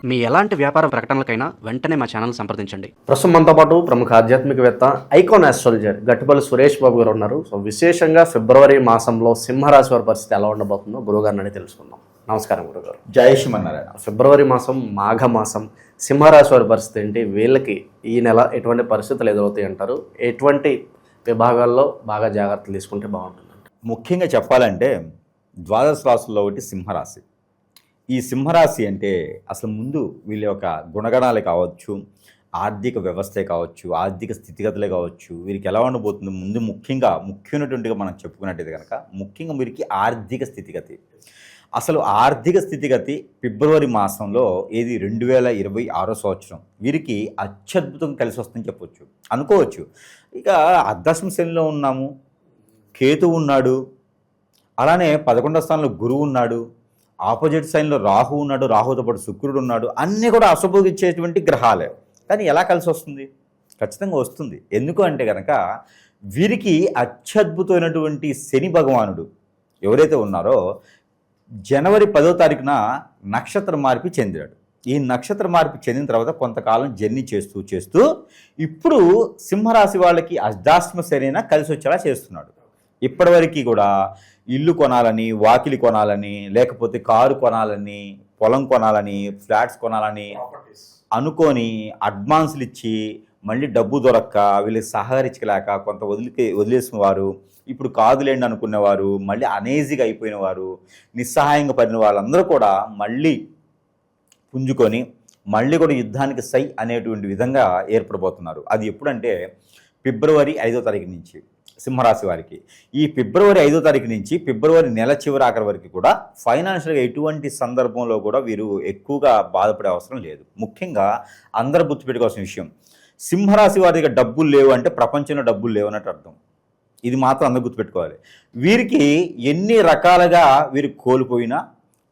మీ ఎలాంటి వ్యాపార ప్రకటనలకైనా వెంటనే మా ఛానల్ సంప్రదించండి. ప్రస్తుతం మనతో పాటు ప్రముఖ ఆధ్యాత్మికవేత్త ఐకాన్ ఆస్ట్రాలజర్ గట్టుపల్లి సురేష్ బాబు గారు ఉన్నారు. సో విశేషంగా ఫిబ్రవరి మాసంలో సింహరాశి వారి పరిస్థితి ఎలా ఉండబోతుందో గురువుగారిని అడిగి తెలుసుకుందాం. నమస్కారం గురుగారు. జై శ్రీమన్నారాయణ. ఫిబ్రవరి మాసం మాఘ మాసం, సింహరాశి వారి పరిస్థితి ఏంటి? వీళ్ళకి ఈ నెల ఎటువంటి పరిస్థితులు ఎదురవుతాయి అంటారు? ఎటువంటి విభాగాల్లో బాగా జాగ్రత్తలు తీసుకుంటే బాగుంటుంది? ముఖ్యంగా చెప్పాలంటే ద్వాదశ రాశుల్లో ఒకటి సింహరాశి. ఈ సింహరాశి అంటే అసలు ముందు వీళ్ళ యొక్క గుణగణాలే కావచ్చు, ఆర్థిక వ్యవస్థే కావచ్చు, ఆర్థిక స్థితిగతులే కావచ్చు, వీరికి ఎలా ఉండబోతుంది ముందు ముఖ్యమైనటువంటిగా మనం చెప్పుకున్నట్టయితే కనుక ముఖ్యంగా వీరికి ఆర్థిక స్థితిగతి. అసలు ఆర్థిక స్థితిగతి ఫిబ్రవరి మాసంలో 2026 సంవత్సరం వీరికి అత్యద్భుతంగా కలిసి వస్తుందని చెప్పొచ్చు, అనుకోవచ్చు. ఇక అర్ధాశ్రమ శనిలో ఉన్నాము, కేతు ఉన్నాడు, అలానే 11వ స్థానంలో గురువు ఉన్నాడు, ఆపోజిట్ సైన్లో రాహు ఉన్నాడు, రాహుతో పాటు శుక్రుడు ఉన్నాడు. అన్నీ కూడా అశుభగిచ్చేటువంటి గ్రహాలే. కానీ ఎలా కలిసి వస్తుంది? ఖచ్చితంగా వస్తుంది. ఎందుకు అంటే కనుక వీరికి అత్యద్భుతమైనటువంటి శని భగవానుడు ఎవరైతే ఉన్నారో జనవరి 10వ తారీఖున నక్షత్ర మార్పు చెందాడు. ఈ నక్షత్ర మార్పు చెందిన తర్వాత కొంతకాలం జర్నీ చేస్తూ ఇప్పుడు సింహరాశి వాళ్ళకి అర్ధాశ్రమ శనిన కలిసి వచ్చేలా చేస్తున్నాడు. ఇప్పటివరకు కూడా ఇల్లు కొనాలని, వాకిలి కొనాలని, లేకపోతే కారు కొనాలని, పొలం కొనాలని, ఫ్లాట్స్ కొనాలని అనుకొని అడ్వాన్సులు ఇచ్చి మళ్ళీ డబ్బు దొరక్క వీళ్ళకి సహకరించలేక కొంత వదిలేసిన వారు, ఇప్పుడు కాదులేండి అనుకునేవారు, మళ్ళీ అనేజీగా అయిపోయిన వారు, నిస్సహాయంగా పడిన వాళ్ళందరూ కూడా మళ్ళీ పుంజుకొని మళ్ళీ కూడా యుద్ధానికి సై అనేటువంటి విధంగా ఏర్పడబోతున్నారు. అది ఎప్పుడంటే ఫిబ్రవరి 5వ తారీఖు నుంచి సింహరాశి వారికి. ఈ ఫిబ్రవరి 5వ తారీఖు నుంచి ఫిబ్రవరి నెల చివరి ఆఖరి వరకు కూడా ఫైనాన్షియల్గా ఎటువంటి సందర్భంలో కూడా వీరు ఎక్కువగా బాధపడే అవసరం లేదు. ముఖ్యంగా అందరూ గుర్తుపెట్టుకోవాల్సిన విషయం, సింహరాశి వారి దగ్గర డబ్బులు లేవు అంటే ప్రపంచంలో డబ్బులు లేవు అన్నట్టు అర్థం. ఇది మాత్రం అందరూ గుర్తుపెట్టుకోవాలి. వీరికి ఎన్ని రకాలుగా వీరు కోల్పోయినా,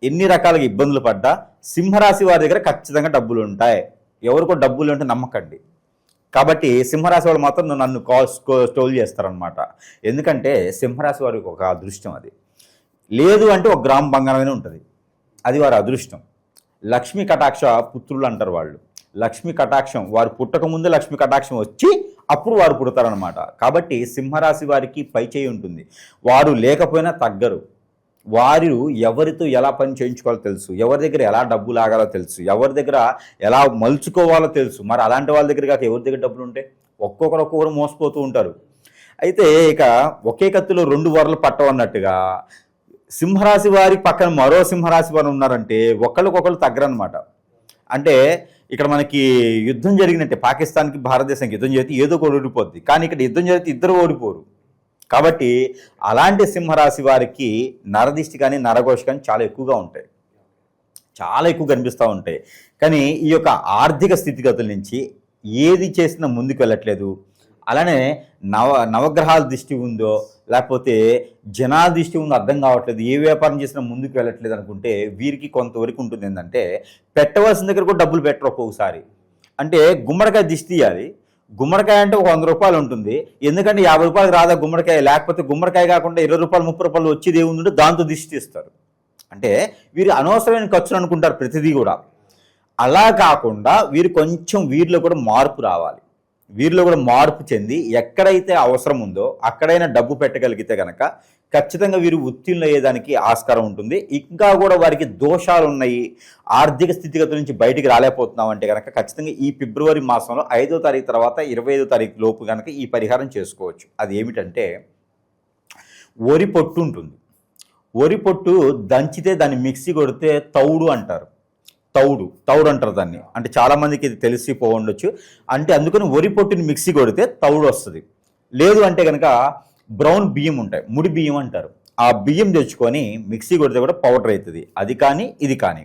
ఎన్ని రకాలుగా ఇబ్బందులు పడ్డా సింహరాశి వారి దగ్గర ఖచ్చితంగా డబ్బులు ఉంటాయి. ఎవరికో డబ్బులు ఉంటే నమ్మకండి. కాబట్టి సింహరాశి వాళ్ళు మాత్రం నన్ను స్టోల్ చేస్తారనమాట. ఎందుకంటే సింహరాశి వారికి ఒక అదృష్టం, అది లేదు అంటే ఒక గ్రామ బంగారమైనా ఉంటుంది, అది వారి అదృష్టం. లక్ష్మీ కటాక్ష పుత్రులు అంటారు వాళ్ళు. లక్ష్మీ కటాక్షం వారు పుట్టకముందే లక్ష్మీ కటాక్షం వచ్చి అప్పుడు వారు పుడతారనమాట. కాబట్టి సింహరాశి వారికి పై చేయి ఉంటుంది. వారు లేకపోయినా తగ్గరు. వారు ఎవరితో ఎలా పని చేయించుకోవాలో తెలుసు, ఎవరి దగ్గర ఎలా డబ్బు లాగాలో తెలుసు, ఎవరి దగ్గర ఎలా మలుచుకోవాలో తెలుసు. మరి అలాంటి వాళ్ళ దగ్గర కాక ఎవరి దగ్గర డబ్బులు ఉంటే ఒక్కొక్కరు మోసపోతూ ఉంటారు. అయితే ఇక ఒకే కత్తిలో 2 వరలు పట్టవన్నట్టుగా సింహరాశి వారి పక్కన మరో సింహరాశి వారు ఉన్నారంటే ఒకళ్ళకొకళ్ళు తగ్గరనమాట. అంటే ఇక్కడ మనకి యుద్ధం జరిగినట్టే, పాకిస్తాన్కి భారతదేశానికి యుద్ధం జరిగితే ఏదో ఒకటి ఓడిపోద్ది, కానీ ఇక్కడ యుద్ధం జరిగితే ఇద్దరు ఓడిపోరు. కాబట్టి అలాంటి సింహరాశి వారికి నరదిష్టి కానీ నరఘోష కానీ చాలా ఎక్కువగా ఉంటాయి, చాలా ఎక్కువ కనిపిస్తూ ఉంటాయి. కానీ ఈ యొక్క ఆర్థిక స్థితిగతుల నుంచి ఏది చేసినా ముందుకు వెళ్ళట్లేదు. అలానే నవగ్రహాల దృష్టి ఉందో లేకపోతే జనాల దృష్టి ఉందో అర్థం కావట్లేదు, ఏ వ్యాపారం చేసినా ముందుకు వెళ్ళట్లేదు అనుకుంటే వీరికి కొంతవరకు ఉంటుంది. ఏంటంటే పెట్టవలసిన దగ్గర కూడా డబ్బులు పెట్టరు ఒక్కొక్కసారి. అంటే గుమ్మడికాయ దిష్టి తీయాలి, గుమ్మడికాయ అంటే ఒక 100 రూపాయలు ఉంటుంది, ఎందుకంటే 50 రూపాయలకు రాదా గుమ్మడికాయ, లేకపోతే గుమ్మడికాయ కాకుండా 20 రూపాయలు 30 రూపాయలు వచ్చేది ఏముందంటే దాంతో దిష్టి తీస్తారు. అంటే వీరు అనవసరమైన ఖర్చులు అనుకుంటారు ప్రతిదీ కూడా. అలా కాకుండా వీరిలో కూడా మార్పు రావాలి. వీరిలో కూడా మార్పు చెంది ఎక్కడైతే అవసరం ఉందో అక్కడైనా డబ్బు పెట్టగలిగితే కనుక ఖచ్చితంగా వీరు ఉత్తీర్ణులు అయ్యేదానికి ఆస్కారం ఉంటుంది. ఇంకా కూడా వారికి దోషాలు ఉన్నాయి, ఆర్థిక స్థితిగతుల నుంచి బయటికి రాలేకపోతున్నాం అంటే కనుక ఖచ్చితంగా ఈ ఫిబ్రవరి మాసంలో 5వ తారీఖు తర్వాత 25వ తారీఖు లోపు కనుక ఈ పరిహారం చేసుకోవచ్చు. అది ఏమిటంటే వరి పొట్టు ఉంటుంది. వరి పొట్టు దంచితే దాన్ని మిక్సీ కొడితే తౌడు అంటారు. తౌడు అంటారు దాన్ని. అంటే చాలామందికి ఇది తెలిసిపోవచ్చు. అంటే అందుకని వరి పొట్టుని మిక్సీ కొడితే తౌడు వస్తుంది. లేదు అంటే కనుక బ్రౌన్ బియ్యం ఉంటాయి, ముడి బియ్యం అంటారు. ఆ బియ్యం తెచ్చుకొని మిక్సీ కొడితే కూడా పౌడర్ అవుతుంది. అది కానీ ఇది కానీ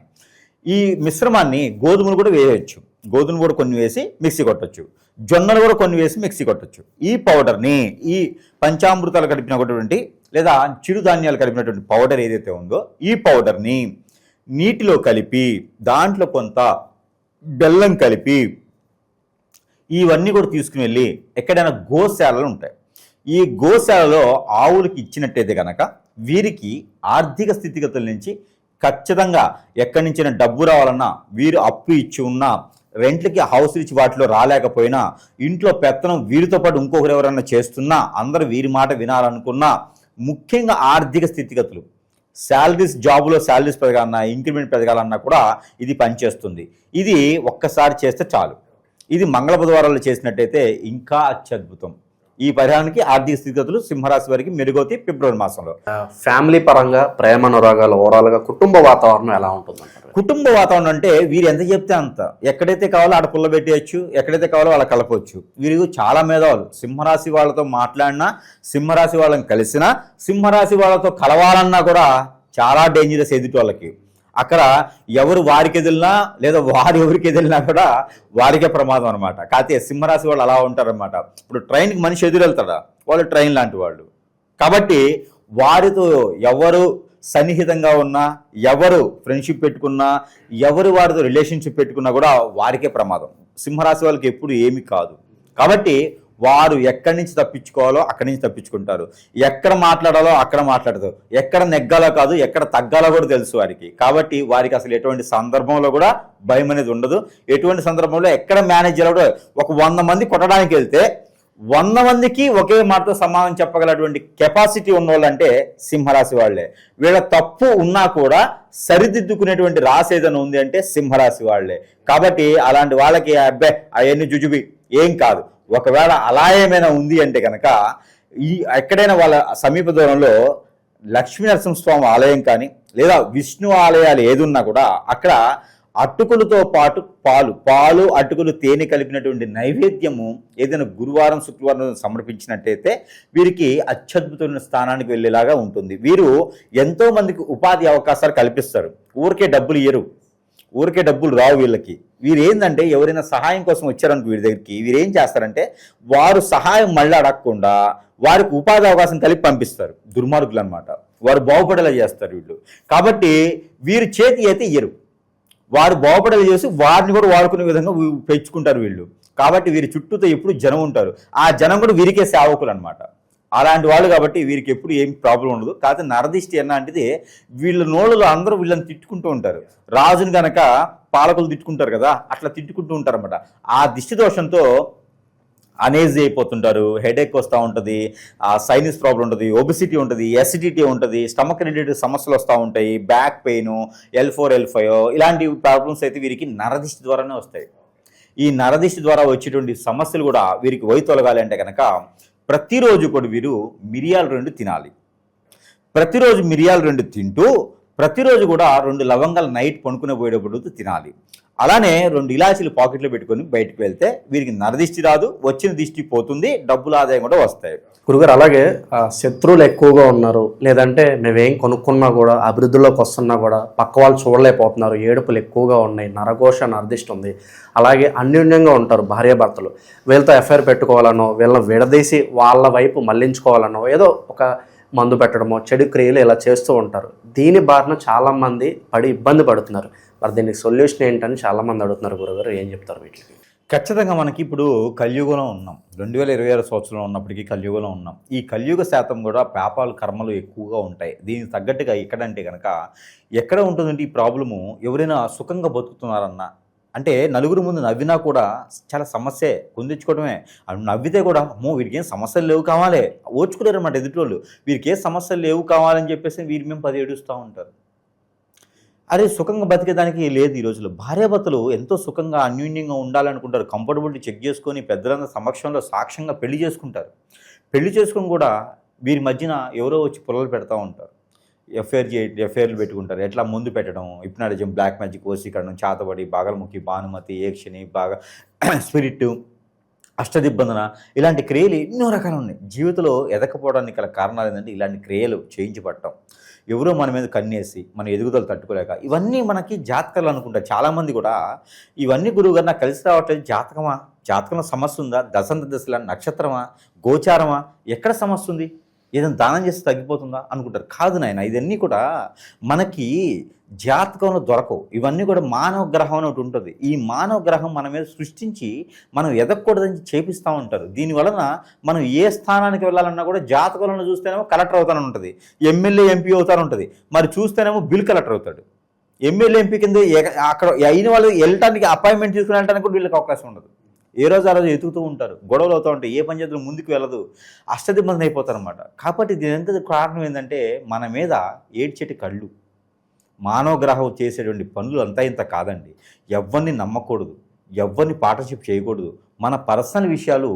ఈ మిశ్రమాన్ని గోధుమలు కూడా వేయవచ్చు. గోధుమలు కూడా కొన్ని వేసి మిక్సీ కొట్టచ్చు, జొన్నలు కూడా కొన్ని వేసి మిక్సీ కొట్టచ్చు. ఈ పౌడర్ని ఈ పంచామృతాలు కలిపినటువంటి లేదా చిరుధాన్యాలు కలిపినటువంటి పౌడర్ ఏదైతే ఉందో ఈ పౌడర్ని నీటిలో కలిపి దాంట్లో కొంత బెల్లం కలిపి ఇవన్నీ కూడా తీసుకుని వెళ్ళి ఎక్కడైనా గోశాలలు ఉంటాయి, ఈ గోశాలలో ఆవులకి ఇచ్చినట్టయితే కనుక వీరికి ఆర్థిక స్థితిగతుల నుంచి ఖచ్చితంగా ఎక్కడి నుంచి డబ్బు రావాలన్నా, వీరు అప్పు ఇచ్చి ఉన్నా, రెంట్లకి హౌస్ ఇచ్చి వాటిలో రాలేకపోయినా, ఇంట్లో పెత్తనం వీరితో పాటు ఇంకొకరు ఎవరన్నా చేస్తున్నా, అందరూ వీరి మాట వినాలనుకున్నా, ముఖ్యంగా ఆర్థిక స్థితిగతులు, శాలరీస్, జాబులో శాలరీస్ పెరగాలన్నా, ఇంక్రిమెంట్ పెరగాలన్నా కూడా ఇది పనిచేస్తుంది. ఇది ఒక్కసారి చేస్తే చాలు. ఇది మంగళ బుధవారాలు చేసినట్టయితే ఇంకా అత్యద్భుతం. ఈ పరిహారానికి ఆర్థిక స్థితిగతులు సింహరాశి వారికి మెరుగవుతాయి ఫిబ్రవరి మాసంలో. ఫ్యామిలీ పరంగా, ప్రేమ అనురాగాలు, ఓవరాల్గా కుటుంబ వాతావరణం ఎలా ఉంటుందంటారు? కుటుంబ వాతావరణం అంటే వీరు ఎంత చెప్తే అంత. ఎక్కడైతే కావాలో ఆడ పుల్ల పెట్టేయచ్చు, ఎక్కడైతే కావాలో వాళ్ళ కలపవచ్చు. వీరు చాలా మేధావులు. సింహరాశి వాళ్ళతో మాట్లాడినా, సింహరాశి వాళ్ళని కలిసినా, సింహరాశి వాళ్ళతో కలవాలన్నా కూడా చాలా డేంజరస్ ఎదుటి వాళ్ళకి. అక్కడ ఎవరు వారికి ఎదిలినా లేదా వారు ఎవరికి ఎదిలినా కూడా వారికే ప్రమాదం అనమాట. కాకపోతే సింహరాశి వాళ్ళు అలా ఉంటారనమాట. ఇప్పుడు ట్రైన్కి మనిషి ఎదురు వెళ్తాడా, వాళ్ళు ట్రైన్ లాంటి వాళ్ళు. కాబట్టి వారితో ఎవరు సన్నిహితంగా ఉన్నా, ఎవరు ఫ్రెండ్షిప్ పెట్టుకున్నా, ఎవరు వారితో రిలేషన్షిప్ పెట్టుకున్నా కూడా వారికే ప్రమాదం. సింహరాశి వాళ్ళకి ఎప్పుడు ఏమీ కాదు. కాబట్టి వారు ఎక్కడి నుంచి తప్పించుకోవాలో అక్కడి నుంచి తప్పించుకుంటారు. ఎక్కడ మాట్లాడాలో అక్కడ మాట్లాడతారు. ఎక్కడ నెగ్గాలో కాదు, ఎక్కడ తగ్గాలో కూడా తెలుసు వారికి. కాబట్టి వారికి అసలు ఎటువంటి సందర్భంలో కూడా భయం అనేది ఉండదు. ఎటువంటి సందర్భంలో ఎక్కడ మేనేజ్ చేయాలో, ఒక 100 మంది కొట్టడానికి వెళ్తే 100 మందికి ఒకే మాటతో సమాధానం చెప్పగలటువంటి కెపాసిటీ ఉన్నవాళ్ళంటే సింహరాశి వాళ్లే. వీళ్ళ తప్పు ఉన్నా కూడా సరిదిద్దుకునేటువంటి రాశి ఏదైనా ఉంది అంటే సింహరాశి వాళ్లే. కాబట్టి అలాంటి వాళ్ళకి అబ్బే అవన్నీ జుజుబి ఏం కాదు. ఒకవేళ అలా ఏమైనా ఉంది అంటే కనుక ఎక్కడైనా వాళ్ళ సమీప దూరంలో లక్ష్మీ నరసింహస్వామి ఆలయం కానీ లేదా విష్ణు ఆలయాలు ఏదున్నా కూడా అక్కడ అటుకులతో పాటు పాలు అటుకులు తేనె కలిపినటువంటి నైవేద్యము ఏదైనా గురువారం శుక్రవారం సమర్పించినట్టయితే వీరికి అత్యద్భుతమైన స్థానానికి వెళ్ళేలాగా ఉంటుంది. వీరు ఎంతో మందికి ఉపాధి అవకాశాలు కల్పిస్తారు. ఊరికే డబ్బులు ఇయ్యరు, ఊరికే డబ్బులు రావు వీళ్ళకి. వీరు ఏంటంటే ఎవరైనా సహాయం కోసం వచ్చారనుకో వీరి దగ్గరికి, వీరు ఏం చేస్తారంటే వారు సహాయం మళ్ళీ అడగకుండా వారికి ఉపాధి అవకాశం కలిపి పంపిస్తారు. దుర్మార్గులు అనమాట. వారు బాగుపడేలా చేస్తారు వీళ్ళు. కాబట్టి వీరు చేతి అయితే ఇయ్యరు, వారు బాగుపడేలా చేసి వారిని కూడా వాడుకునే విధంగా పెంచుకుంటారు వీళ్ళు. కాబట్టి వీరి చుట్టూతో ఎప్పుడు జనం ఉంటారు. ఆ జనం కూడా వీరికే సేవకులు అనమాట. అలాంటి వాళ్ళు. కాబట్టి వీరికి ఎప్పుడు ఏం ప్రాబ్లం ఉండదు. కాకపోతే నరదిష్టి అన్నది వీళ్ళ నోళ్ళలో అందరూ వీళ్ళని తిట్టుకుంటూ ఉంటారు. రాజుని కనుక పాలకులు తిట్టుకుంటారు కదా, అట్లా తిట్టుకుంటూ ఉంటారు అనమాట. ఆ దిష్టి దోషంతో అనేజీ అయిపోతుంటారు, హెడేక్ వస్తూ ఉంటుంది, సైనస్ ప్రాబ్లం ఉంటుంది, ఒబిసిటీ ఉంటుంది, ఎసిడిటీ ఉంటుంది, స్టమక్ రిలేటెడ్ సమస్యలు వస్తూ ఉంటాయి, బ్యాక్ పెయిన్, L4 L5 ఇలాంటి ప్రాబ్లమ్స్ అయితే వీరికి నరదిష్టి ద్వారానే వస్తాయి. ఈ నరదిష్టి ద్వారా వచ్చేటువంటి సమస్యలు కూడా వీరికి తొలగాలి అంటే కనుక ప్రతిరోజు కూడా వీరు మిరియాలు 2 తినాలి. ప్రతిరోజు మిరియాలు 2 తింటూ ప్రతిరోజు కూడా 2 లవంగాలు నైట్ పడుకునే పోయేటప్పుడు తినాలి. అలానే 2 ఇలాచీలు పాకెట్లో పెట్టుకొని బయటకు వెళ్తే వీరికి నరదిష్టి రాదు, వచ్చిన దిష్టి పోతుంది, డబ్బుల ఆదాయం కూడా వస్తాయి. గురుగారు, అలాగే శత్రువులు ఎక్కువగా ఉన్నారు, లేదంటే మేమేం కొనుక్కున్నా కూడా అభివృద్ధిలోకి వస్తున్నా కూడా పక్క వాళ్ళు చూడలేకపోతున్నారు, ఏడుపులు ఎక్కువగా ఉన్నాయి, నరఘోష నరదిష్టి ఉంది, అలాగే అన్యోన్యంగా ఉంటారు భార్యాభర్తలు, వీళ్ళతో ఎఫ్ఐఆర్ పెట్టుకోవాలనో వీళ్ళని విడదీసి వాళ్ళ వైపు మళ్లించుకోవాలనో ఏదో ఒక మందు పెట్టడమో చెడు క్రియలు ఇలా చేస్తూ ఉంటారు. దీని బారిన చాలామంది పడి ఇబ్బంది పడుతున్నారు. మరి దీనికి సొల్యూషన్ ఏంటని చాలామంది అడుగుతున్నారు. గురుగారు ఏం చెప్తారు వీటికి? ఖచ్చితంగా మనకి ఇప్పుడు కలియుగంలో ఉన్నాం. 2026 సంవత్సరంలో ఉన్నప్పటికీ కలియుగంలో ఉన్నాం. ఈ కలియుగ శాతం కూడా పాపాలు కర్మలు ఎక్కువగా ఉంటాయి. దీనికి తగ్గట్టుగా ఎక్కడంటే కనుక ఎక్కడ ఉంటుందంటే ఈ ప్రాబ్లము, ఎవరైనా సుఖంగా బతుకుతున్నారన్నా అంటే నలుగురు ముందు నవ్వినా కూడా చాలా సమస్యే, కొందించుకోవడమే. నవ్వితే కూడా అమ్మో వీరికి ఏం సమస్యలు లేవు కావాలి, ఓర్చుకోలేరు అన్నమాట ఎదుటోళ్ళు. వీరికి ఏ సమస్యలు లేవు కావాలని చెప్పేసి వీరి మేము 10 ఏడుస్తూ ఉంటారు. అరే సుఖంగా బతికేదానికి లేదు. ఈ రోజుల్లో భార్యాభర్తలు ఎంతో సుఖంగా అన్యోన్యంగా ఉండాలనుకుంటారు. కంఫర్టబిలిటీ చెక్ చేసుకొని పెద్దలందరి సమక్షంలో సాక్ష్యంగా పెళ్లి చేసుకుంటారు. పెళ్లి చేసుకొని కూడా వీరి మధ్యన ఎవరో వచ్చి పుల్లలు పెడతా ఉంటారు. ఎఫ్ఐఆర్లు పెట్టుకుంటారు. ఎట్లా ముందు పెట్టడం, హిప్నాటిజం, బ్లాక్ మ్యాజిక్, వశీకరణం, చాతబడి, బాగలముఖి, భానుమతి, ఏక్షిణి, బాగా స్పిరిట్, అష్టదిబ్బందన ఇలాంటి క్రియలు ఎన్నో రకాలు ఉన్నాయి. జీవితంలో ఎదకపోవడానికి గల కారణాలు ఏంటంటే ఇలాంటి క్రియలు చేయించబడటం, ఎవరో మన మీద కన్నేసి మన ఎదుగుదల తట్టుకోలేక, ఇవన్నీ మనకి జాతకాలు అనుకుంటారు చాలామంది కూడా. ఇవన్నీ గురువుగారు నాకు కలిసి రావట్లేదు, జాతకమా, జాతకంలో సమస్య ఉందా, దశంత దశల నక్షత్రమా, గోచారమా, ఎక్కడ సమస్య ఉంది, ఏదైనా దానం చేస్తే తగ్గిపోతుందా అనుకుంటారు. కాదు నాయన, ఇవన్నీ కూడా మనకి జాతకంలో దొరకవు. ఇవన్నీ కూడా మానవ గ్రహం అని ఒకటి ఉంటుంది. ఈ మానవ గ్రహం మన మీద సృష్టించి మనం ఎదగకూడదని చేపిస్తూ ఉంటారు. దీనివలన మనం ఏ స్థానానికి వెళ్ళాలన్నా కూడా జాతకంలో చూస్తేనేమో కలెక్టర్ అవుతానని ఉంటుంది, ఎమ్మెల్యే ఎంపీ అవుతాను ఉంటుంది, మరి చూస్తేనేమో బిల్ కలెక్టర్ అవుతాడు. ఎమ్మెల్యే ఎంపీ కింద అక్కడ అయిన వాళ్ళు వెళ్ళటానికి అపాయింట్మెంట్ తీసుకుని వెళ్ళడానికి కూడా వీళ్ళకి అవకాశం ఉండదు. ఏ రోజు ఆ రోజు ఎతుకుతూ ఉంటారు, గొడవలు అవుతూ ఉంటాయి, ఏ పంచాయతీలో ముందుకు వెళ్ళదు, అష్టదిబ్బంది అయిపోతారు అనమాట. కాబట్టి దీని ఎంత కారణం ఏంటంటే మన మీద ఏడ్చేటి కళ్ళు, మానవ గ్రహం చేసేటువంటి పనులు అంతా ఇంత కాదండి. ఎవరిని నమ్మకూడదు, ఎవరిని పార్ట్నర్షిప్ చేయకూడదు, మన పర్సనల్ విషయాలు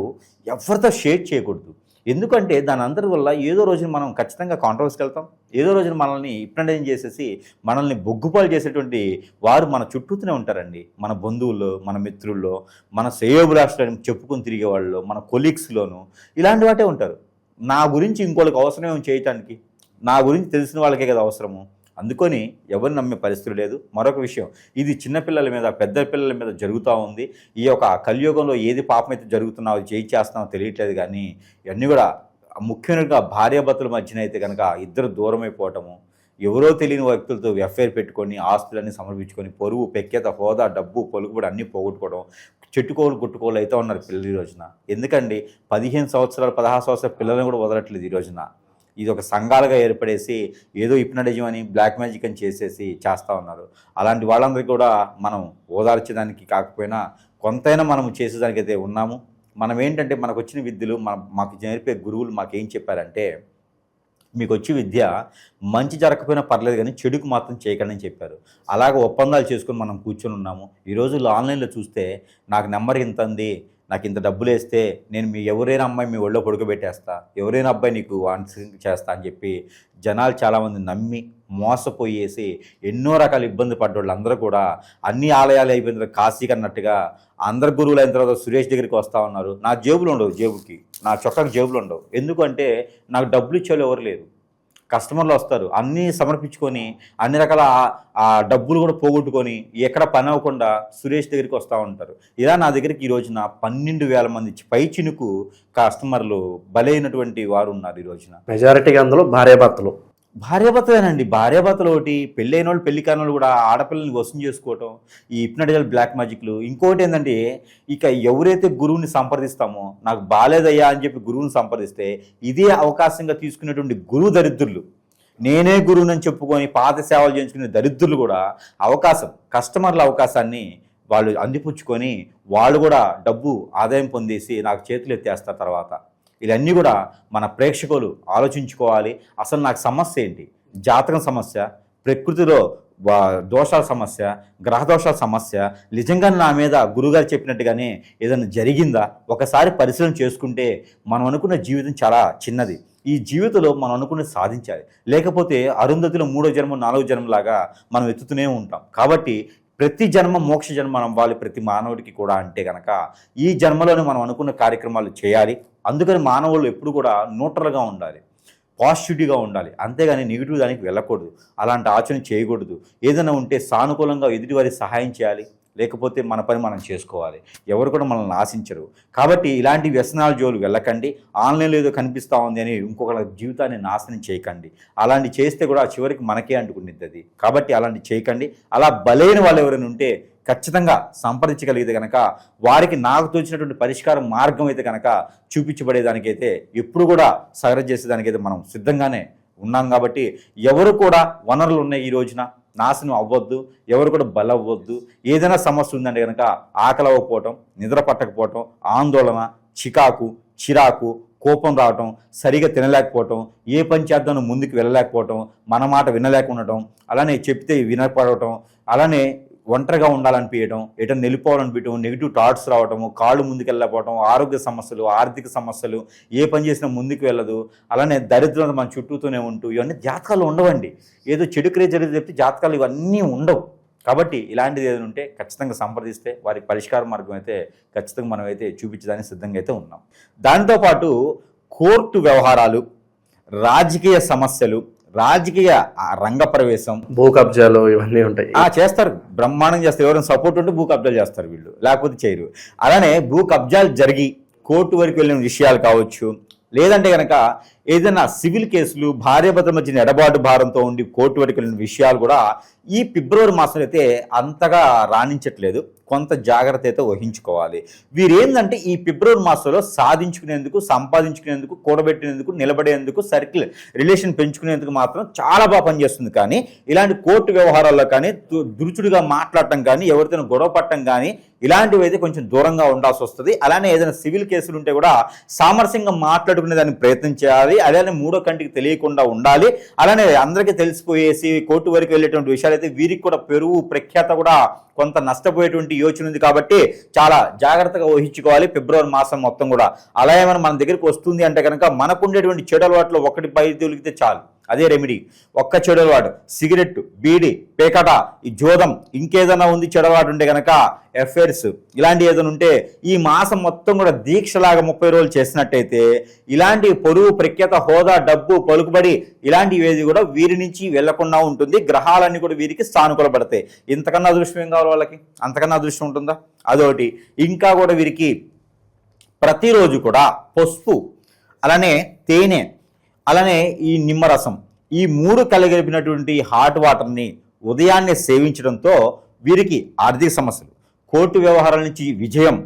ఎవరితో షేర్ చేయకూడదు. ఎందుకంటే దాని అందరి వల్ల ఏదో రోజున మనం ఖచ్చితంగా కాంట్రవర్సీకి వెళ్తాం, ఏదో రోజున మనల్ని హిప్నటైజ్ చేసేసి మనల్ని బొగ్గుపాలు చేసేటువంటి వారు మన చుట్టూతూనే ఉంటారండి. మన బంధువుల్లో, మన మిత్రుల్లో, మన శ్రేయోభిలాషులను చెప్పుకొని తిరిగే వాళ్ళు, మన కొలీగ్స్లోనూ ఇలాంటి వాటే ఉంటారు. నా గురించి ఇంకోళ్ళకి అవసరం చేయటానికి, నా గురించి తెలిసిన వాళ్ళకే కదా అవసరము. అందుకొని ఎవరిని నమ్మే పరిస్థితి లేదు. మరొక విషయం, ఇది చిన్నపిల్లల మీద, పెద్ద పిల్లల మీద జరుగుతూ ఉంది. ఈ యొక్క కలియుగంలో ఏది పాపం అయితే జరుగుతున్నావో చేస్తున్నావో తెలియట్లేదు. కానీ ఇవన్నీ కూడా ముఖ్యంగా భార్యాభర్తల మధ్యన అయితే కనుక ఇద్దరు దూరం అయిపోవటము, ఎవరో తెలియని వ్యక్తులతో ఎఫ్ఐఆర్ పెట్టుకొని ఆస్తులన్నీ సమర్పించుకొని పొరుగు, పెక్కేత, హోదా, డబ్బు, పలుకుబడి అన్నీ పోగొట్టుకోవడం, చెట్టుకోలు గుట్టుకోలు అయితే ఉన్నారు పిల్లలు ఈ రోజున. ఎందుకండి 15 సంవత్సరాలు 16 సంవత్సరాల పిల్లలను కూడా వదలట్లేదు ఈ రోజున. ఇది ఒక సంఘాలుగా ఏర్పడేసి ఏదో హిప్నటిజం అని, బ్లాక్ మ్యాజిక్ అని చేస్తూ ఉన్నారు. అలాంటి వాళ్ళందరికీ కూడా మనం ఓదార్చడానికి కాకపోయినా కొంతైనా మనం చేసేదానికైతే ఉన్నాము. మనం ఏంటంటే మనకు వచ్చిన విద్యలు, మాకు నేర్పే గురువులు మాకేం చెప్పారంటే, మీకు వచ్చి విద్య మంచి జరగకపోయినా పర్లేదు కానీ చెడుకు మాత్రం చేయకండి అని చెప్పారు. అలాగే ఒప్పందాలు చేసుకొని మనం కూర్చొని ఉన్నాము. ఈ రోజుల్లో ఆన్లైన్లో చూస్తే నాకు నెంబర్ ఇంత ఉంది, నాకు ఇంత డబ్బులు వేస్తే నేను ఎవరైనా అమ్మాయి మీ ఒళ్ళో పడుకోబెట్టేస్తా, ఎవరైనా అబ్బాయి నీకు చేస్తా అని చెప్పి జనాలు చాలామంది నమ్మి మోసపోయేసి ఎన్నో రకాల ఇబ్బంది పడ్డోళ్ళు అందరూ కూడా అన్ని ఆలయాలు అయిపోయిన తర్వాత కాశీకి అన్నట్టుగా అందరు గురువులు అయిన తర్వాత సురేష్ దగ్గరికి వస్తూ ఉన్నారు. నా జేబులు ఉండవు, జేబుకి నా చొక్కాకి జేబులు ఉండవు. ఎందుకంటే నాకు డబ్బులు ఇచ్చేవాళ్ళు ఎవరు లేరు. కస్టమర్లు వస్తారు, అన్నీ సమర్పించుకొని అన్ని రకాల ఆ డబ్బులు కూడా పోగొట్టుకొని ఎక్కడ పని అవ్వకుండా సురేష్ దగ్గరికి వస్తూ ఉంటారు. ఇలా నా దగ్గరికి ఈ రోజున 12,000 మంది పై చినుకు కస్టమర్లు బలైనటువంటి వారు ఉన్నారు ఈ రోజున. మెజారిటీగా అందులో భార్యాభర్తలేనండి. భార్యాభర్తలు ఒకటి, పెళ్ళైన వాళ్ళు, పెళ్లి కాని వాళ్ళు కూడా ఆడపిల్లల్ని వసం చేసుకోవటం, ఈ హిప్నటిజల్ బ్లాక్ మ్యాజిక్లు. ఇంకోటి ఏంటంటే, ఇక ఎవరైతే గురువుని సంప్రదిస్తామో, నాకు బాలేదయ్యా అని చెప్పి గురువుని సంప్రదిస్తే ఇదే అవకాశంగా తీసుకునేటువంటి గురువు దరిద్రులు, నేనే గురువునని చెప్పుకొని పాత సేవలు చేయించుకునే దరిద్రులు కూడా కస్టమర్ల అవకాశాన్ని వాళ్ళు అందిపుచ్చుకొని వాళ్ళు కూడా డబ్బు ఆదాయం పొందేసి నాకు చేతులు ఎత్తేస్తారు తర్వాత. ఇవన్నీ కూడా మన ప్రేక్షకులు ఆలోచించుకోవాలి. అసలు నాకు సమస్య ఏంటి? జాతకం సమస్య, ప్రకృతిలో దోషాల సమస్య, గ్రహదోషాల సమస్య, నిజంగా నా మీద గురుగారు చెప్పినట్టుగానే ఏదైనా జరిగిందా? ఒకసారి పరిశీలన చేసుకుంటే మనం అనుకున్న జీవితం చాలా చిన్నది. ఈ జీవితంలో మనం అనుకున్నది సాధించాలి. లేకపోతే అరుంధతిలో 3వ జన్మ 4వ జన్మలాగా మనం ఎత్తుతూనే ఉంటాం. కాబట్టి ప్రతి జన్మ మోక్ష జన్మ అవ్వాలి ప్రతి మానవుడికి కూడా. అంటే కనుక ఈ జన్మలోనే మనం అనుకున్న కార్యక్రమాలు చేయాలి. అందుకని మానవులు ఎప్పుడు కూడా న్యూట్రల్గా ఉండాలి, పాజిటివ్గా ఉండాలి. అంతేగాని నెగిటివ్ దానికి వెళ్ళకూడదు, అలాంటి ఆచరణ చేయకూడదు. ఏదైనా ఉంటే సానుకూలంగా ఎదుటివారికి సహాయం చేయాలి, లేకపోతే మన పని మనం చేసుకోవాలి. ఎవరు కూడా మనల్ని ఆశించరు. కాబట్టి ఇలాంటి వ్యసనాల జోలు వెళ్ళకండి. ఆన్లైన్లో ఏదో కనిపిస్తూ ఉంది అని ఇంకొకరి జీవితాన్ని నాశనం చేయకండి. అలాంటి చేస్తే కూడా చివరికి మనకే అంటుకునేది. కాబట్టి అలాంటి చేయకండి. అలా బలైన వాళ్ళు ఎవరైనా ఉంటే ఖచ్చితంగా సంప్రదించగలిగితే కనుక వారికి నాకు తోచినటువంటి పరిష్కార మార్గం అయితే కనుక చూపించబడేదానికైతే ఎప్పుడు కూడా సహకరణ చేసేదానికైతే మనం సిద్ధంగానే ఉన్నాం. కాబట్టి ఎవరు కూడా వనరులు ఉన్నాయి ఈ రోజున నాశనం అవ్వద్దు, ఎవరు కూడా బలవ్వద్దు. ఏదైనా సమస్య ఉందంటే కనుక ఆకలి అవ్వకపోవటం, నిద్ర పట్టకపోవటం, ఆందోళన, చిరాకు, కోపం రావటం, సరిగా తినలేకపోవటం, ఏ పని చేద్దామో ముందుకు వెళ్ళలేకపోవటం, మన మాట వినలేకుండటం, అలానే చెప్తే వినపడటం, అలానే ఒంటరిగా ఉండాలనిపించడం, ఎటన్నా వెళ్ళిపోవాలనిపించడం, నెగిటివ్ థాట్స్ రావటము, కాళ్ళు ముందుకు వెళ్ళకపోవటం, ఆరోగ్య సమస్యలు, ఆర్థిక సమస్యలు, ఏ పని చేసినా ముందుకు వెళ్ళదు, అలానే దరిద్రత మన చుట్టూతోనే ఉంటూ ఇవన్నీ జాతకాలు ఉండవండి. ఏదో చెడు క్రియ జరిగితే చెప్తే జాతకాలు ఇవన్నీ ఉండవు. కాబట్టి ఇలాంటిది ఏదైనా ఉంటే ఖచ్చితంగా సంప్రదిస్తే వారికి పరిష్కార మార్గం అయితే ఖచ్చితంగా మనం అయితే చూపించడానికి సిద్ధంగా అయితే ఉన్నాం. దాంతోపాటు కోర్టు వ్యవహారాలు, రాజకీయ సమస్యలు, రాజకీయ రంగ ప్రవేశం, భూ కబ్జాలు ఇవన్నీ ఉంటాయి. చేస్తారు, బ్రహ్మాండం చేస్తారు. ఎవరైనా సపోర్ట్ ఉంటే భూ కబ్జాలు చేస్తారు వీళ్ళు, లేకపోతే చేయరు. అలానే భూ కబ్జాలు జరిగి కోర్టు వరకు వెళ్ళిన విషయాలు కావచ్చు, లేదంటే కనుక ఏదైనా సివిల్ కేసులు భార్యాభర్తల మధ్య ఎడబాటు భారంతో ఉండి కోర్టు వరకు వెళ్ళిన విషయాలు కూడా ఈ ఫిబ్రవరి మాసంలో అయితే అంతగా రాణించట్లేదు. కొంత జాగ్రత్త అయితే వహించుకోవాలి. వీరేందంటే ఈ ఫిబ్రవరి మాసంలో సాధించుకునేందుకు, సంపాదించుకునేందుకు, కూడబెట్టేందుకు, నిలబడేందుకు, సర్కిల్ రిలేషన్ పెంచుకునేందుకు మాత్రం చాలా బాగా పనిచేస్తుంది. కానీ ఇలాంటి కోర్టు వ్యవహారాల్లో కానీ దురుచుడుగా మాట్లాడటం కానీ, ఎవరితో గొడవ పట్టడం కానీ ఇలాంటివి అయితే కొంచెం దూరంగా ఉండాల్సి వస్తుంది. అలానే ఏదైనా సివిల్ కేసులు ఉంటే కూడా సామరస్యంగా మాట్లాడుకునే దానికి ప్రయత్నం చేయాలి. అలానే మూడో కంటికి తెలియకుండా ఉండాలి. అలానే అందరికీ తెలిసిపోయేసి కోర్టు వరకు వెళ్ళేటువంటి విషయాలు అయితే వీరికి కూడా పెరుగు ప్రఖ్యాత కూడా కొంత నష్టపోయేటువంటి యోచన ఉంది. కాబట్టి చాలా జాగ్రత్తగా ఊహించుకోవాలి ఫిబ్రవరి మాసం మొత్తం కూడా. అలా ఏమైనా మన దగ్గరికి వస్తుంది అంటే కనుక మనకుండేటువంటి చెడు అలవాట్లు ఒకటి పై తొలిగితే చాలు, అదే రెమెడీ. ఒక్క చెడు అలవాటు సిగరెట్, బీడి, పేకట, ఈ జోదం, ఇంకేదైనా ఉంది చెడు అలవాటు ఉంటే కనుక ఎఫైర్స్ ఇలాంటి ఏదైనా ఉంటే ఈ మాసం మొత్తం కూడా దీక్షలాగా 30 రోజులు చేసినట్టయితే ఇలాంటి పొరుగు ప్రఖ్యాత, హోదా, డబ్బు, పలుకుబడి ఇలాంటివి ఏది కూడా వీరి నుంచి వెళ్లకుండా ఉంటుంది. గ్రహాలన్నీ కూడా వీరికి సానుకూల పడతాయి. ఇంతకన్నా అదృష్టం ఏం కావాలి వాళ్ళకి? అంతకన్నా అదృష్టం ఉంటుందా? అదొకటి. ఇంకా కూడా వీరికి ప్రతిరోజు కూడా పసుపు, అలానే తేనె, అలానే ఈ నిమ్మరసం, ఈ 3 కలిగినటువంటి హాట్ వాటర్ని ఉదయాన్నే సేవించడంతో వీరికి ఆర్థిక సమస్యలు, కోర్టు వ్యవహారాల నుంచి విజయం,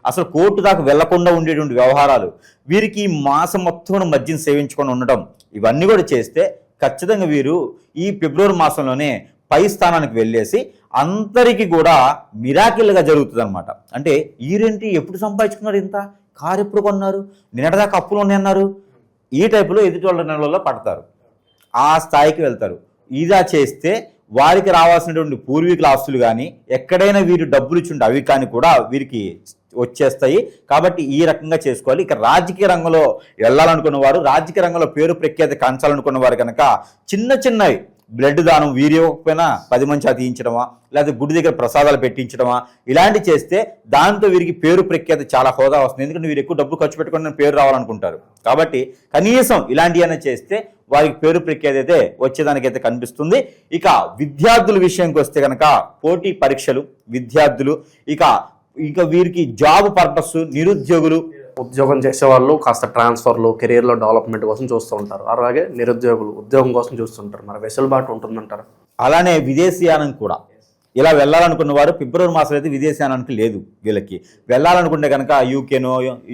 అసలు కోర్టు దాకా వెళ్లకుండా ఉండేటువంటి వ్యవహారాలు, వీరికి ఈ మాసం మొత్తం మద్యం సేవించుకొని ఉండటం, ఇవన్నీ కూడా చేస్తే ఖచ్చితంగా వీరు ఈ ఫిబ్రవరి మాసంలోనే పై స్థానానికి వెళ్ళేసి అందరికీ కూడా మిరాకిల్గా జరుగుతుంది అనమాట. అంటే ఈరేంటి ఎప్పుడు సంపాదించుకున్నారు, ఇంత కారు ఎప్పుడు కొన్నారు, నిన్నటిదాకా అప్పులు ఉన్నాయి అన్నారు, ఈ టైపులో ఎదుటి వాళ్ళ నెలలో పడతారు, ఆ స్థాయికి వెళ్తారు. ఇదా చేస్తే వారికి రావాల్సినటువంటి పూర్వీకుల ఆస్తులు కానీ ఎక్కడైనా వీరు డబ్బులు ఇచ్చి అవి కానీ కూడా వీరికి వచ్చేస్తాయి. కాబట్టి ఈ రకంగా చేసుకోవాలి. ఇక రాజకీయ రంగంలో వెళ్ళాలనుకున్న వారు, రాజకీయ రంగంలో పేరు ప్రఖ్యాతి కంచాలనుకున్న వారు కనుక చిన్న చిన్నవి బ్లడ్ దానం, వీరి ఇవ్వకపోయినా 10 మంది తీయించడమా, లేకపోతే గుడి దగ్గర ప్రసాదాలు పెట్టించడమా, ఇలాంటి చేస్తే దాంతో వీరికి పేరు ప్రఖ్యాతి చాలా హోదా వస్తుంది. ఎందుకంటే వీరు ఎక్కువ డబ్బు ఖర్చు పెట్టుకుని పేరు రావాలనుకుంటారు. కాబట్టి కనీసం ఇలాంటివైనా చేస్తే వారికి పేరు ప్రఖ్యాతి అయితే వచ్చేదానికైతే కనిపిస్తుంది. ఇక విద్యార్థుల విషయానికి వస్తే కనుక పోటీ పరీక్షలు, విద్యార్థులు, ఇక వీరికి జాబ్ పర్పస్, నిరుద్యోగులు, ఉద్యోగం చేసేవాళ్ళు కాస్త ట్రాన్స్ఫర్లు, కెరీర్లో డెవలప్మెంట్ కోసం చూస్తూ ఉంటారు. అలాగే నిరుద్యోగులు ఉద్యోగం కోసం చూస్తుంటారు. మరి వెసులుబాటు ఉంటుందంటారా? అలానే విదేశీయానం కూడా ఇలా వెళ్ళాలనుకున్న వారు ఫిబ్రవరి మాసంలో అయితే విదేశీయానానికి లేదు. వీళ్ళకి వెళ్ళాలనుకుంటే కనుక యూకేనో,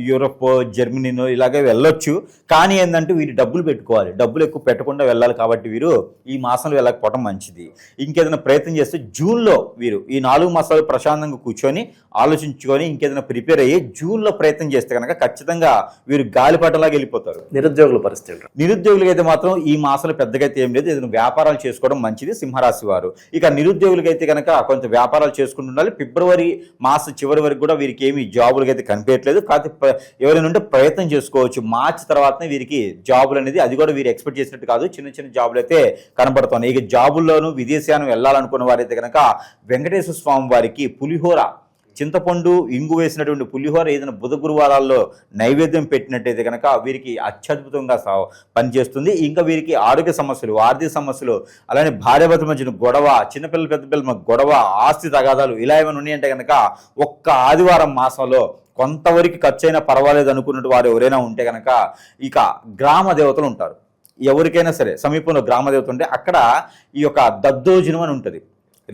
యూరోప్, జర్మనీనో ఇలాగే వెళ్ళొచ్చు. కానీ ఏంటంటే వీరు డబ్బులు పెట్టుకోవాలి, డబ్బులు ఎక్కువ పెట్టకుండా వెళ్ళాలి. కాబట్టి వీరు ఈ మాసంలో వెళ్ళకపోవడం మంచిది. ఇంకేదైనా ప్రయత్నం చేస్తే జూన్లో వీరు ఈ 4 మాసాలు ప్రశాంతంగా కూర్చొని ఆలోచించుకొని ఇంకేదైనా ప్రిపేర్ అయ్యి జూన్లో ప్రయత్నం చేస్తే కనుక ఖచ్చితంగా వీరు గాలిపటంలాగా వెళ్ళిపోతారు. నిరుద్యోగుల పరిస్థితి, నిరుద్యోగులకి అయితే మాత్రం ఈ మాసంలో పెద్దగా అయితే ఏం లేదు. ఏదైనా వ్యాపారాలు చేసుకోవడం మంచిది సింహరాశి వారు. ఇక నిరుద్యోగులకి అయితే కనుక కొంత వ్యాపారాలు చేసుకుంటుండాలి. ఫిబ్రవరి మాసం చివరి వరకు కూడా వీరికి ఏమి జాబులకి అయితే కనిపించట్లేదు. కాకపోతే ఎవరైనా ఉంటే ప్రయత్నం చేసుకోవచ్చు. మార్చి తర్వాతనే వీరికి జాబులు అనేది, అది కూడా వీరు ఎక్స్పెక్ట్ చేసినట్టు కాదు, చిన్న చిన్న జాబులు అయితే కనబడుతున్నాయి. ఇక జాబుల్లోనూ విదేశాన్ని వెళ్ళాలనుకున్న వారైతే కనుక వెంకటేశ్వర స్వామి వారికి పులిహోర, చింతపండు, ఇంగు వేసినటువంటి పులిహోర ఏదైనా బుధ గురువారాల్లో నైవేద్యం పెట్టినట్టయితే కనుక వీరికి అత్యద్భుతంగా పనిచేస్తుంది. ఇంకా వీరికి ఆరోగ్య సమస్యలు, ఆర్థిక సమస్యలు, అలానే భార్యాభర్తల మధ్యన గొడవ, చిన్నపిల్లలు పెద్ద పిల్లల గొడవ, ఆస్తి తగాదాలు ఇలా ఏమైనా ఉన్నాయంటే కనుక ఒక్క ఆదివారం మాసంలో కొంతవరకు ఖర్చు అయినా పర్వాలేదు అనుకున్నట్టు వారు ఎవరైనా ఉంటే కనుక ఇక గ్రామ దేవతలు ఉంటారు. ఎవరికైనా సరే సమీపంలో గ్రామ దేవత ఉంటే అక్కడ ఈ యొక్క దద్దోజనం అని ఉంటుంది.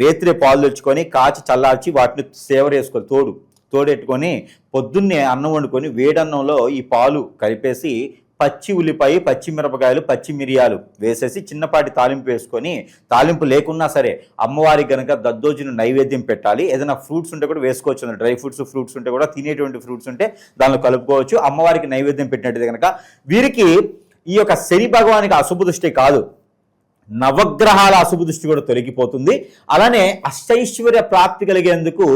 రేత్రి పాలు తెచ్చుకొని కాచి చల్లార్చి వాటిని సేవర్ వేసుకొని తోడెట్టుకొని పొద్దున్నే అన్నం వండుకొని వేడన్నంలో ఈ పాలు కలిపేసి పచ్చి ఉల్లిపాయ, పచ్చి మిరపకాయలు, పచ్చి మిరియాలు వేసేసి చిన్నపాటి తాలింపు వేసుకొని, తాలింపు లేకున్నా సరే అమ్మవారికి కనుక దద్దోజనం నైవేద్యం పెట్టాలి. ఏదైనా ఫ్రూట్స్ ఉంటే కూడా వేసుకోవచ్చు, డ్రై ఫ్రూట్స్, ఫ్రూట్స్ ఉంటే కూడా తినేటువంటి ఫ్రూట్స్ ఉంటే దానిలో కలుపుకోవచ్చు. అమ్మవారికి నైవేద్యం పెట్టినట్టయితే కనుక వీరికి ఈ యొక్క శని భగవానికి అశుభ దృష్టి కాదు, నవగ్రహాల అశుభ దృష్టి కూడా తొలగిపోతుంది. అలానే అష్టైశ్వర్య ప్రాప్తి కలిగేందుకు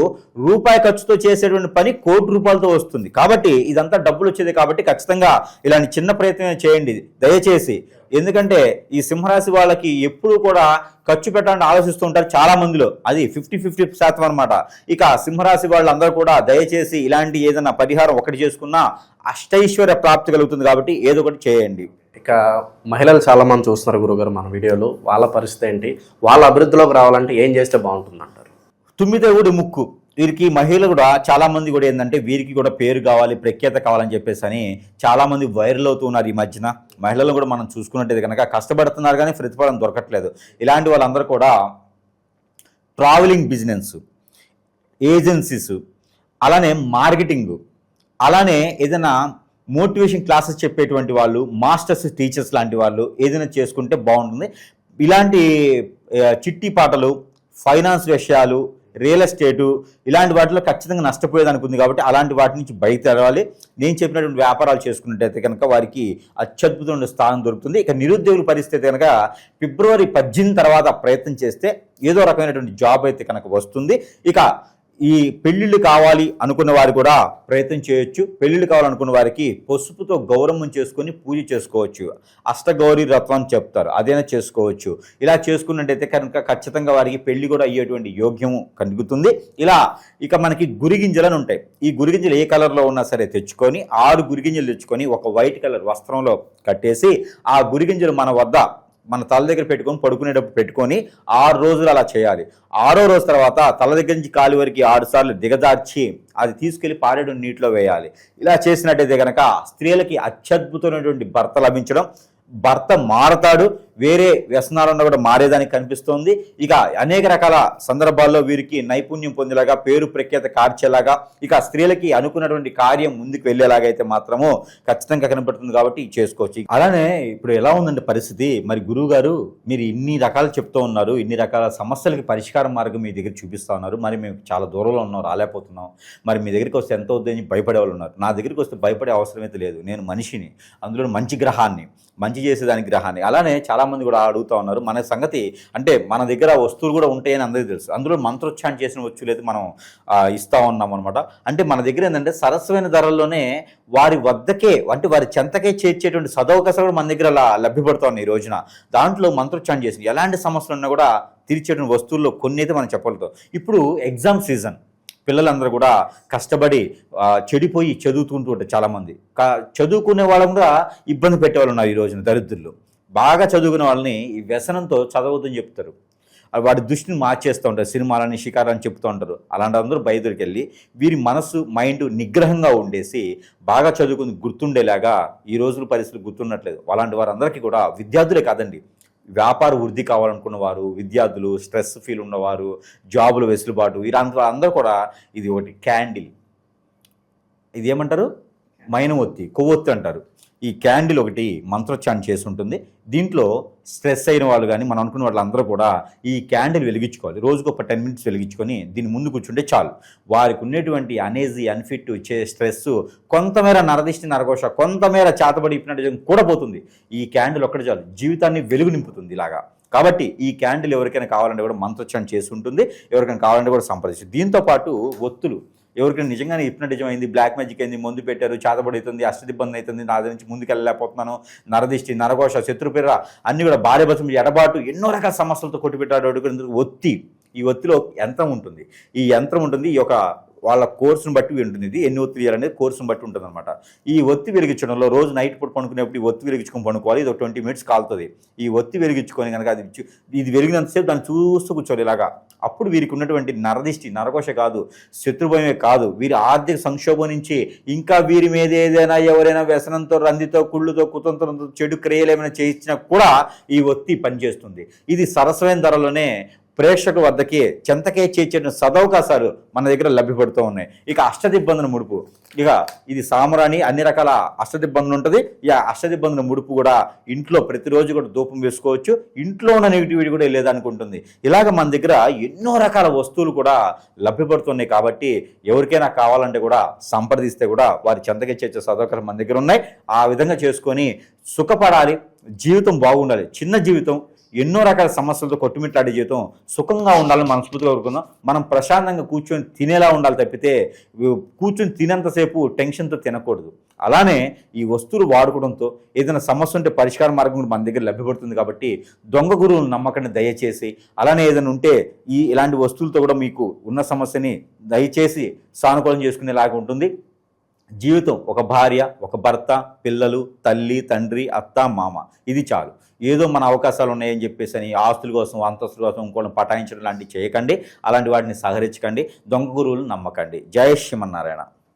రూపాయి ఖర్చుతో చేసేటువంటి పని ₹1,00,00,000 వస్తుంది. కాబట్టి ఇదంతా డబ్బులు వచ్చేది. కాబట్టి ఖచ్చితంగా ఇలాంటి చిన్న ప్రయత్నం చేయండి దయచేసి. ఎందుకంటే ఈ సింహరాశి వాళ్ళకి ఎప్పుడు కూడా ఖర్చు పెట్టాలని ఆలోచిస్తూ ఉంటారు చాలా మందిలో, అది 50% అనమాట. ఇక సింహరాశి వాళ్ళందరూ కూడా దయచేసి ఇలాంటి ఏదైనా పరిహారం ఒకటి చేసుకున్నా అష్టైశ్వర్య ప్రాప్తి కలుగుతుంది. కాబట్టి ఏదో ఒకటి చేయండి. ఇక మహిళలు చాలామంది చూస్తున్నారు గురుగారు మన వీడియోలో, వాళ్ళ పరిస్థితి ఏంటి? వాళ్ళ అభివృద్ధిలోకి రావాలంటే ఏం చేస్తే బాగుంటుంది అంటారు? తుమ్మితే ఊడి ముక్కు, వీరికి మహిళలు కూడా చాలా మంది కూడా ఏంటంటే వీరికి కూడా పేరు కావాలి, ప్రఖ్యాత కావాలని చెప్పేసి అని చాలా మంది వైరల్ అవుతూ ఉన్నారు ఈ మధ్యన. మహిళలు కూడా మనం చూసుకున్నట్టయితే కనుక కష్టపడుతున్నారు కానీ ప్రతిఫలం దొరకట్లేదు. ఇలాంటి వాళ్ళందరూ కూడా ట్రావెలింగ్ బిజినెస్, ఏజెన్సీస్, అలానే మార్కెటింగ్, అలానే ఏదైనా మోటివేషన్ క్లాసెస్ చెప్పేటువంటి వాళ్ళు, మాస్టర్స్ టీచర్స్ లాంటి వాళ్ళు ఏదైనా చేసుకుంటే బాగుంటుంది. ఇలాంటి చిట్టి పాటలు, ఫైనాన్స్ విషయాలు, రియల్ ఎస్టేటు ఇలాంటి వాటిలో ఖచ్చితంగా నష్టపోయేదానికి ఉంది కాబట్టి అలాంటి వాటి నుంచి బయట తెరవాలి. నేను చెప్పినటువంటి వ్యాపారాలు చేసుకున్నట్టయితే కనుక వారికి అత్యద్భుతమైన స్థానం దొరుకుతుంది. ఇక నిరుద్యోగుల పరిస్థితి కనుక ఫిబ్రవరి 18 తర్వాత ప్రయత్నం చేస్తే ఏదో రకమైనటువంటి జాబ్ అయితే కనుక వస్తుంది. ఇక ఈ పెళ్ళిళ్ళు కావాలి అనుకున్న వారు కూడా ప్రయత్నం చేయొచ్చు. పెళ్ళిళ్ళు కావాలనుకున్న వారికి పసుపుతో గౌరవం చేసుకొని పూజ చేసుకోవచ్చు. అష్టగౌరీ వ్రతం అని చెప్తారు, అదైనా చేసుకోవచ్చు. ఇలా చేసుకున్నట్టయితే కనుక ఖచ్చితంగా వారికి పెళ్లి కూడా అయ్యేటువంటి యోగ్యము కలుగుతుంది. ఇక మనకి గురిగింజలను ఉంటాయి. ఈ గురిగింజలు ఏ కలర్లో ఉన్నా సరే తెచ్చుకొని 6 గురిగింజలు తెచ్చుకొని ఒక వైట్ కలర్ వస్త్రంలో కట్టేసి ఆ గురిగింజలు మన తల దగ్గర పెట్టుకొని పడుకునేటప్పుడు పెట్టుకొని 6 రోజులు అలా చేయాలి. 6వ రోజు తర్వాత తల దగ్గర నుంచి కాలి వరకు 6 సార్లు దిగజార్చి అది తీసుకెళ్లి పారేడు నీటిలో వేయాలి. ఇలా చేసినట్టయితే కనుక స్త్రీలకి అత్యద్భుతమైనటువంటి భర్త లభించడం, భర్త మారతాడు, వేరే వ్యసనాలను కూడా మారేదానికి కనిపిస్తోంది. ఇక అనేక రకాల సందర్భాల్లో వీరికి నైపుణ్యం పొందేలాగా, పేరు ప్రఖ్యాత కార్చేలాగా, ఇక స్త్రీలకి అనుకున్నటువంటి కార్యం ముందుకు వెళ్ళేలాగా అయితే మాత్రము ఖచ్చితంగా కనబడుతుంది. కాబట్టి చేసుకోవచ్చు. అలానే ఇప్పుడు ఎలా ఉందంటే పరిస్థితి, మరి గురువు గారు మీరు ఇన్ని రకాలు చెప్తూ ఉన్నారు, ఇన్ని రకాల సమస్యలకి పరిష్కార మార్గం మీ దగ్గర చూపిస్తూ ఉన్నారు. మరి మేము చాలా దూరంలో ఉన్నాం, రాలేకపోతున్నాం. మరి మీ దగ్గరికి వస్తే ఎంత అవుతుందని భయపడే వాళ్ళు ఉన్నారు. నా దగ్గరికి వస్తే భయపడే అవసరం అయితే లేదు. నేను మనిషిని, అందులో మంచి గ్రహాన్ని, మంచి చేసేదానికి గ్రహాన్ని. అలానే చాలామంది కూడా అడుగుతూ ఉన్నారు. మన సంగతి అంటే మన దగ్గర వస్తువులు కూడా ఉంటాయని అందరికీ తెలుసు. అందులో మంత్రోచ్చారణ చేసిన వస్తువులు అయితే మనం ఇస్తూ ఉన్నాం అనమాట. అంటే మన దగ్గర ఏంటంటే సరస్వైన ధరల్లోనే వారి వద్దకే అంటే వారి చెంతకే చేర్చేటువంటి సదవకాశాలు కూడా మన దగ్గర లభ్యపడుతూ ఉన్నాయి ఈ రోజున. దాంట్లో మంత్రోచ్చారణ చేసిన ఎలాంటి సమస్యలు ఉన్నా కూడా తీర్చేటువంటి వస్తువుల్లో కొన్ని అయితే మనం చెప్పగలుగుతాం. ఇప్పుడు ఎగ్జామ్ సీజన్, పిల్లలందరూ కూడా కష్టపడి చెడిపోయి చదువుతుంటూ ఉంటారు. చాలామంది చదువుకునే వాళ్ళని కూడా ఇబ్బంది పెట్టేవాళ్ళు ఉన్నారు ఈ రోజున. దరిద్రులు బాగా చదువుకునే వాళ్ళని ఈ వ్యసనంతో చదవద్దని చెప్తారు. వాడి దృష్టిని మార్చేస్తూ ఉంటారు, సినిమాలని, షికారాన్ని చెప్తూ ఉంటారు. అలాంటి అందరూ బయటకు వెళ్ళి వీరి మనసు, మైండ్ నిగ్రహంగా ఉండేసి బాగా చదువుకుని గుర్తుండేలాగా ఈ రోజుల పరిస్థితులు గుర్తున్నట్లేదు. అలాంటి వారందరికీ కూడా విద్యార్థులే కాదండి, వ్యాపార వృద్ధి కావాలనుకున్న వారు, విద్యార్థులు, స్ట్రెస్ ఫీల్ ఉన్నవారు, జాబులు వెసులుబాటు, ఇలాంటి అందరూ కూడా ఇది ఒకటి క్యాండిల్, ఇది ఏమంటారు, మైనం ఒత్తి, కొవ్వొత్తి అంటారు. ఈ క్యాండిల్ ఒకటి మంత్రోచ్చారణ చేసి ఉంటుంది. దీంట్లో స్ట్రెస్ అయిన వాళ్ళు కానీ మనం అనుకున్న వాళ్ళందరూ కూడా ఈ క్యాండిల్ వెలిగించుకోవాలి. రోజుకు ఒక 10 minutes వెలిగించుకొని దీన్ని ముందు కూర్చుంటే చాలు. వారికి ఉన్నటువంటి అనేజీ, అన్ఫిట్, స్ట్రెస్, కొంతమేర నరదిష్టి, నరఘోష, కొంతమేర చేతబడి ఇప్పినట్టు కూడా పోతుంది. ఈ క్యాండిల్ ఒక్కటి చాలు, జీవితాన్ని వెలుగు నింపుతుంది ఇలాగా. కాబట్టి ఈ క్యాండిల్ ఎవరికైనా కావాలంటే కూడా మంత్రోచ్చారణ చేసి ఉంటుంది. ఎవరికైనా కావాలంటే కూడా సంప్రదించు. దీంతోపాటు ఒత్తులు, ఎవరికైనా నిజంగానే హిప్నటిజం అయింది, బ్లాక్ మ్యాజిక్ అయింది, మందు పెట్టారు, చేతబడి అవుతుంది, అష్టదిబ్బంది అవుతుంది, నా దగ్గర నుంచి ముందుకు వెళ్ళలేకపోతున్నాను, నరదిష్టి, నరఘోష, శత్రుపిర్ర అన్నీ కూడా భార్య భర్త ఎడబాటు, ఎన్నో రకాల సమస్యలతో కొట్టిపెట్టాడు. ఒత్తి, ఈ ఒత్తిలో యంత్రం ఉంటుంది. ఈ యంత్రం ఉంటుంది, ఈ యొక్క వాళ్ళ కోర్సును బట్టి ఉంటుంది. ఇది ఎన్ని ఒత్తి వేయాలనేది కోర్సును బట్టి ఉంటుంది అనమాట. ఈ ఒత్తి వెలిగించడంలో రోజు నైట్ పూట పడుకునేప్పుడు ఈ ఒత్తి వెలిగించుకొని పడుకోవాలి. ఇది 20 minutes కాలుతుంది. ఈ ఒత్తి వెలిగించుకొని కనుక ఇది వెలిగినంతసేపు దాన్ని చూస్తూ కూర్చోవాలి ఇలాగా. అప్పుడు వీరికి ఉన్నటువంటి నరదిష్టి, నరఘోష కాదు, శత్రుభయమే కాదు, వీరి ఆర్థిక సంక్షోభం నుంచి ఇంకా వీరి మీద ఏదైనా ఎవరైనా వ్యసనంతో, రందితో, కుళ్ళుతో, కుతంత్రంతో, చెడు క్రియలు ఏమైనా చేయించినా కూడా ఈ ఒత్తి పనిచేస్తుంది. ఇది సరసమైన ధరలోనే ప్రేక్షకుల వద్దకి చెంతకే చేర్చిన సదవకాశాలు మన దగ్గర లభ్యపడుతూ ఉన్నాయి. ఇక అష్టదిబ్బందుల ముడుపు, ఇక ఇది సామరాణి, అన్ని రకాల అష్టదిబ్బందులు ఉంటుంది. ఈ అష్టదిబ్బందుల ముడుపు కూడా ఇంట్లో ప్రతిరోజు కూడా ధూపం వేసుకోవచ్చు. ఇంట్లో ఉన్న నెగిటివిటీ కూడా వెళ్ళేదానికి ఉంటుంది. ఇలాగ మన దగ్గర ఎన్నో రకాల వస్తువులు కూడా లభ్యపడుతున్నాయి. కాబట్టి ఎవరికైనా కావాలంటే కూడా సంప్రదిస్తే కూడా వారి చెంతకే చేర్చే సదవకాశాలు మన దగ్గర ఉన్నాయి. ఆ విధంగా చేసుకొని సుఖపడాలి, జీవితం బాగుండాలి. చిన్న జీవితం, ఎన్నో రకాల సమస్యలతో కొట్టుమిట్లాడే జీవితం సుఖంగా ఉండాలని మనస్ఫూర్తిగా కోరుకుందాం. మనం ప్రశాంతంగా కూర్చొని తినేలా ఉండాలి తప్పితే కూర్చొని తినేంతసేపు టెన్షన్తో తినకూడదు. అలానే ఈ వస్తువులు వాడుకోవడంతో ఏదైనా సమస్య ఉంటే పరిష్కార మార్గం కూడా మన దగ్గర లభ్యపడుతుంది. కాబట్టి దొంగ గురువులు నమ్మకాన్ని దయచేసి, అలానే ఏదైనా ఉంటే ఇలాంటి వస్తువులతో కూడా మీకు ఉన్న సమస్యని దయచేసి సానుకూలం చేసుకునేలాగా ఉంటుంది. జీవితం ఒక భార్య, ఒక భర్త, పిల్లలు, తల్లి, తండ్రి, అత్త, మామ, ఇది చాలు. ఏదో మన అవకాశాలు ఉన్నాయని చెప్పేసి అని ఆస్తుల కోసం, అంతస్తుల కోసం ఇంకోళ్ళని పటాయించడం లాంటివి చేయకండి. అలాంటి వాటిని సహరించకండి. దొంగ గురువులు నమ్మకండి. జై శ్రీమన్నారాయణ.